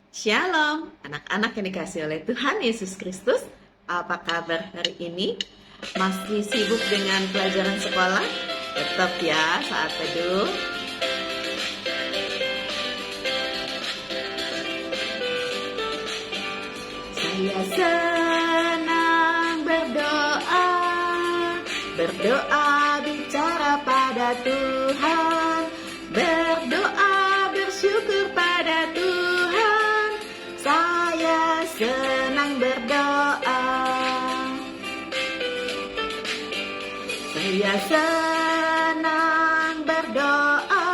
Shalom, anak-anak yang dikasih oleh Tuhan Yesus Kristus. Apa kabar hari ini? Masih sibuk dengan pelajaran sekolah? Tetap ya saat teduh. Saya senang berdoa, bicara pada Tuhan, berdoa bersyukur pada Tuhan. Saya senang berdoa. Saya senang berdoa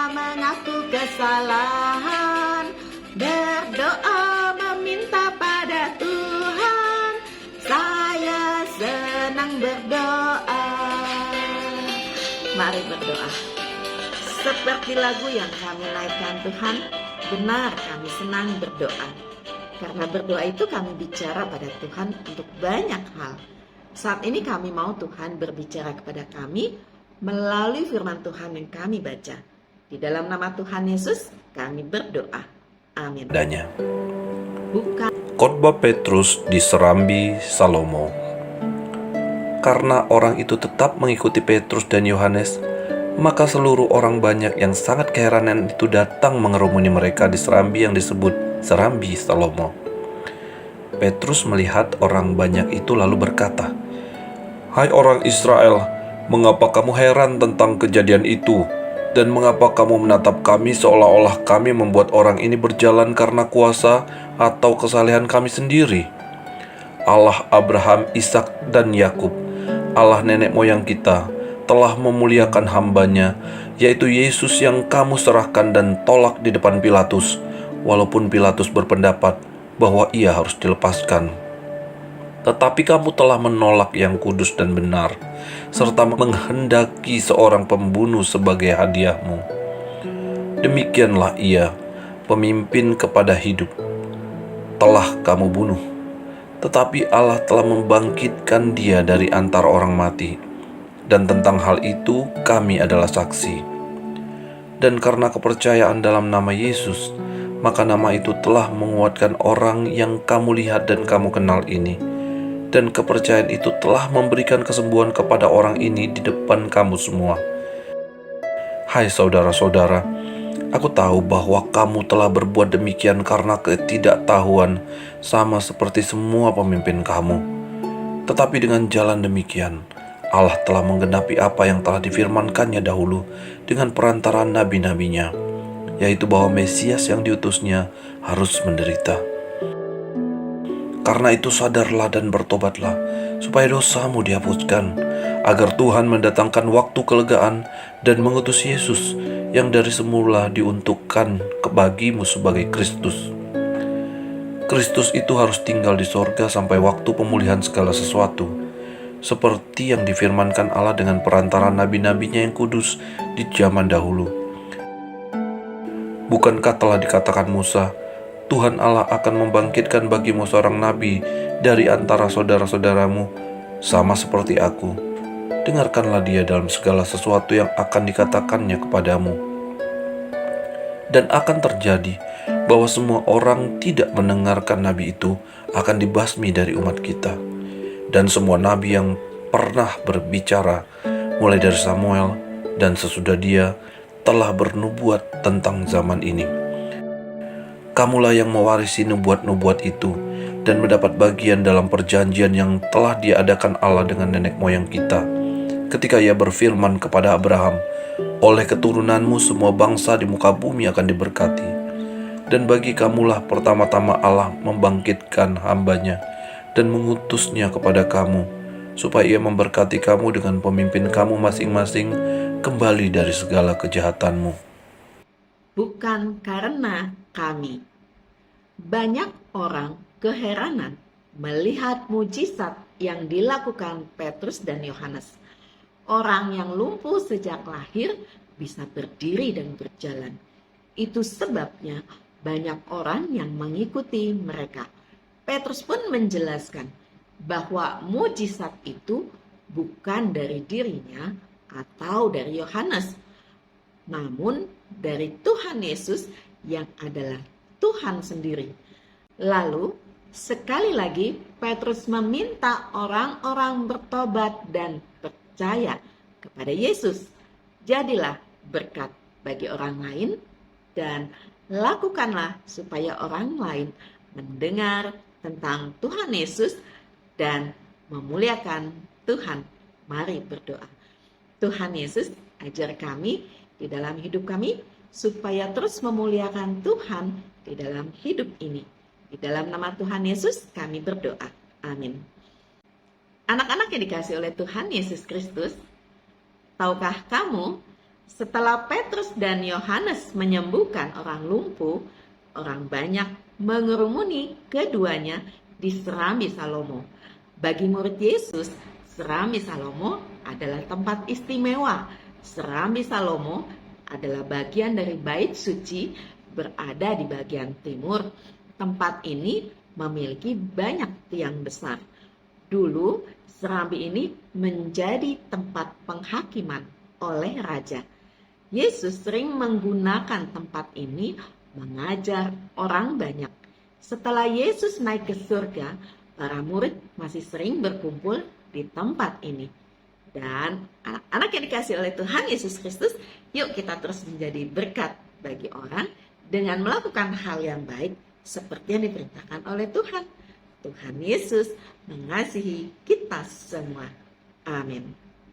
mengaku kesalahan, berdoa meminta pada Tuhan. Saya senang berdoa. Mari berdoa. Seperti lagu yang kami naikkan, Tuhan, benar kami senang berdoa. Karena berdoa itu kami bicara pada Tuhan untuk banyak hal. Saat ini kami mau Tuhan berbicara kepada kami melalui firman Tuhan yang kami baca. Di dalam nama Tuhan Yesus kami berdoa. Amin. Bukan Khotbah Petrus di Serambi Salomo. Karena orang itu tetap mengikuti Petrus dan Yohanes, maka seluruh orang banyak yang sangat keheranan itu datang mengerumuni mereka di serambi yang disebut Serambi Salomo. Petrus melihat orang banyak itu lalu berkata, "Hai orang Israel, mengapa kamu heran tentang kejadian itu? Dan mengapa kamu menatap kami seolah-olah kami membuat orang ini berjalan karena kuasa atau kesalehan kami sendiri? Allah Abraham, Ishak, dan Yakub, Allah nenek moyang kita, telah memuliakan hambanya, yaitu Yesus yang kamu serahkan dan tolak di depan Pilatus, walaupun Pilatus berpendapat bahwa ia harus dilepaskan. Tetapi kamu telah menolak yang kudus dan benar, serta menghendaki seorang pembunuh sebagai hadiahmu. Demikianlah ia, pemimpin kepada hidup, telah kamu bunuh. Tetapi Allah telah membangkitkan dia dari antara orang mati, dan tentang hal itu kami adalah saksi. Dan karena kepercayaan dalam nama Yesus, maka nama itu telah menguatkan orang yang kamu lihat dan kamu kenal ini. Dan kepercayaan itu telah memberikan kesembuhan kepada orang ini di depan kamu semua. Hai saudara-saudara, aku tahu bahwa kamu telah berbuat demikian karena ketidaktahuan, sama seperti semua pemimpin kamu. Tetapi dengan jalan demikian, Allah telah menggenapi apa yang telah difirmankannya dahulu dengan perantaraan nabi-nabinya, yaitu bahwa Mesias yang diutusnya harus menderita. Karena itu sadarlah dan bertobatlah, supaya dosamu dihapuskan, agar Tuhan mendatangkan waktu kelegaan dan mengutus Yesus yang dari semula diuntukkan bagimu sebagai Kristus. Kristus itu harus tinggal di sorga sampai waktu pemulihan segala sesuatu, seperti yang difirmankan Allah dengan perantaraan nabi-nabinya yang kudus di zaman dahulu. Bukankah telah dikatakan Musa, Tuhan Allah akan membangkitkan bagimu seorang nabi dari antara saudara-saudaramu, sama seperti aku. Dengarkanlah dia dalam segala sesuatu yang akan dikatakannya kepadamu. Dan akan terjadi bahwa semua orang tidak mendengarkan nabi itu akan dibasmi dari umat kita. Dan semua nabi yang pernah berbicara, mulai dari Samuel dan sesudah dia, telah bernubuat tentang zaman ini. Kamulah yang mewarisi nubuat-nubuat itu dan mendapat bagian dalam perjanjian yang telah diadakan Allah dengan nenek moyang kita, ketika ia berfirman kepada Abraham, oleh keturunanmu semua bangsa di muka bumi akan diberkati. Dan bagi kamulah pertama-tama Allah membangkitkan hambanya dan mengutusnya kepada kamu, supaya ia memberkati kamu dengan pemimpin kamu masing-masing kembali dari segala kejahatanmu. bukan karena kami. Banyak orang keheranan melihat mujizat yang dilakukan Petrus dan Yohanes. Orang yang lumpuh sejak lahir bisa berdiri dan berjalan. Itu sebabnya banyak orang yang mengikuti mereka. Petrus pun menjelaskan bahwa mujizat itu bukan dari dirinya atau dari Yohanes, namun dari Tuhan Yesus yang adalah Tuhan sendiri. Lalu, sekali lagi Petrus meminta orang-orang bertobat dan percaya kepada Yesus. Jadilah berkat bagi orang lain dan lakukanlah supaya orang lain mendengar tentang Tuhan Yesus dan memuliakan Tuhan. Mari berdoa. Tuhan Yesus, ajar kami di dalam hidup kami supaya terus memuliakan Tuhan di dalam hidup ini. Di dalam nama Tuhan Yesus kami berdoa. Amin. Anak-anak yang dikasihi oleh Tuhan Yesus Kristus, tahukah kamu setelah Petrus dan Yohanes menyembuhkan orang lumpuh, orang banyak mengerumuni keduanya di Serambi Salomo. Bagi murid Yesus, Serambi Salomo adalah tempat istimewa. Serambi Salomo adalah bagian dari bait suci berada di bagian timur. Tempat ini memiliki banyak tiang besar. Dulu, Serambi ini menjadi tempat penghakiman oleh raja. Yesus sering menggunakan tempat ini mengajar orang banyak. Setelah Yesus naik ke surga, para murid masih sering berkumpul di tempat ini. Dan anak-anak yang dikasihi oleh Tuhan Yesus Kristus, yuk kita terus menjadi berkat bagi orang dengan melakukan hal yang baik seperti yang diperintahkan oleh Tuhan. Tuhan Yesus mengasihi kita semua. Amin.